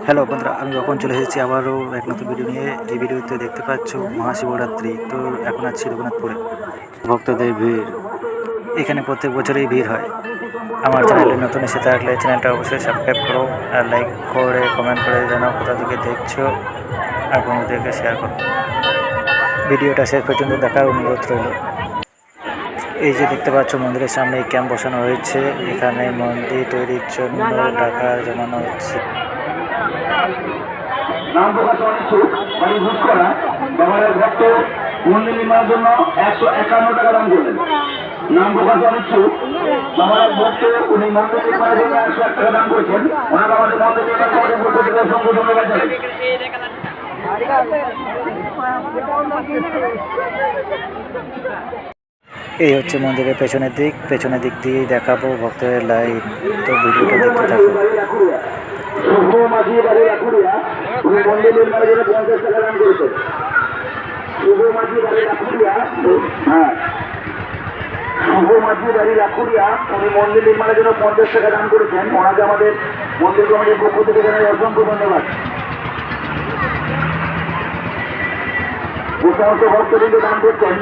Hello বন্ধুরা, আমি কখন চলে এসেছি আবারও এক নতুন ভিডিও নিয়ে। এই ভিডিওতে দেখতে পাচ্ছ মহাশিবরাত্রি। তো এখন আছি রঘুনাথপুরে। ভক্তদের ভিড়, এখানে প্রত্যেক বছরই ভিড় হয়। আমার চ্যানেলে নতুন এসে থাকলে চ্যানেলটা অবশ্যই সাবস্ক্রাইব করো, আর লাইক করে কমেন্ট করে জানাও কোথা থেকে দেখছো, আর বন্ধুদেরকে শেয়ার করো। ভিডিওটা শেষ পর্যন্ত দেখার অনুরোধ রইল। এই যে দেখতে পাচ্ছ মন্দিরের সামনে ক্যাম্প বসানো হয়েছে। এখানে মন্দির তৈরির জন্য টাকা জমানো হচ্ছে। নাম প্রকাশ অনিচ্ছুক বাড়ি ঘুষ করা বাবার ভক্ত মন্দির নির্মাণের জন্য 151 টাকা দান করলেন। নাম প্রকাশ অনিচ্ছুক বাবার ভক্ত উনি মন্দির নির্মাণের জন্য 101 টাকা দান করেছেন। ওনার আমাদের মন্দির নির্মাণ কমিটির পক্ষ থেকে অসংখ্য ধন্যবাদ জানাই। এই হচ্ছে মন্দিরের পেছনের দিক দিয়েই দেখাবো ভক্তদের লাইন। তো ভিডিওটা দেখতে থাকো। শুভ মাঝি বাড়ি লাখুরিয়া উনি মন্দির নির্মাণের জন্য 50 টাকা দান করেছেন। শুভ মাঝি বাড়ি লাখুরিয়া, হ্যাঁ শুভ মাঝি বাড়ি লাখুরিয়া উনি মন্দির নির্মাণের জন্য 50 টাকা দান করেছেন। ওনাকে আমাদের মন্দির কমিটির পক্ষ থেকে জানাই অসংখ্য ধন্যবাদ। যে সমস্ত ভক্তবৃন্দ দান করছেন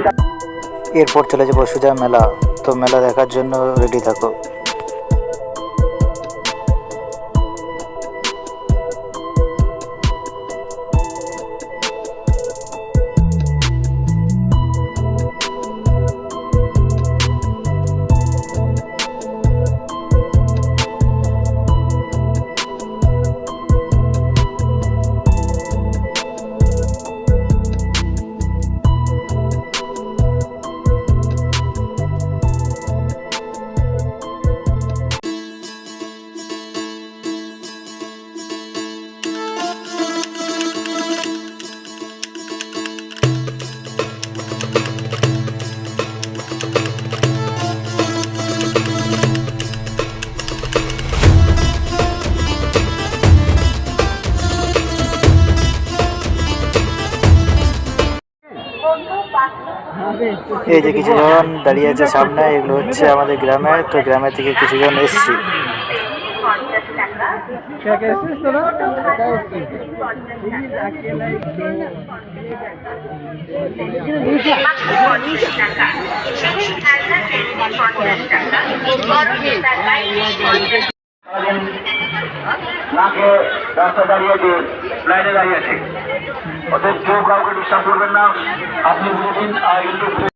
এরপর চলে যাবো সুজা মেলা। তো মেলা দেখার জন্য রেডি থাকো। এই যে কিছুজন দাঁড়িয়ে আছে সামনে, এগুলো হচ্ছে আমাদের গ্রামে। তো গ্রামের থেকে কিছুজন এসছি। নাকে রাস্তা দাঁড়িয়েছে, লাইনে দাঁড়িয়েছে। ওদের কেউ কাউকে ডিস্টার্ব করবেন না। আপনি বুঝে দিন।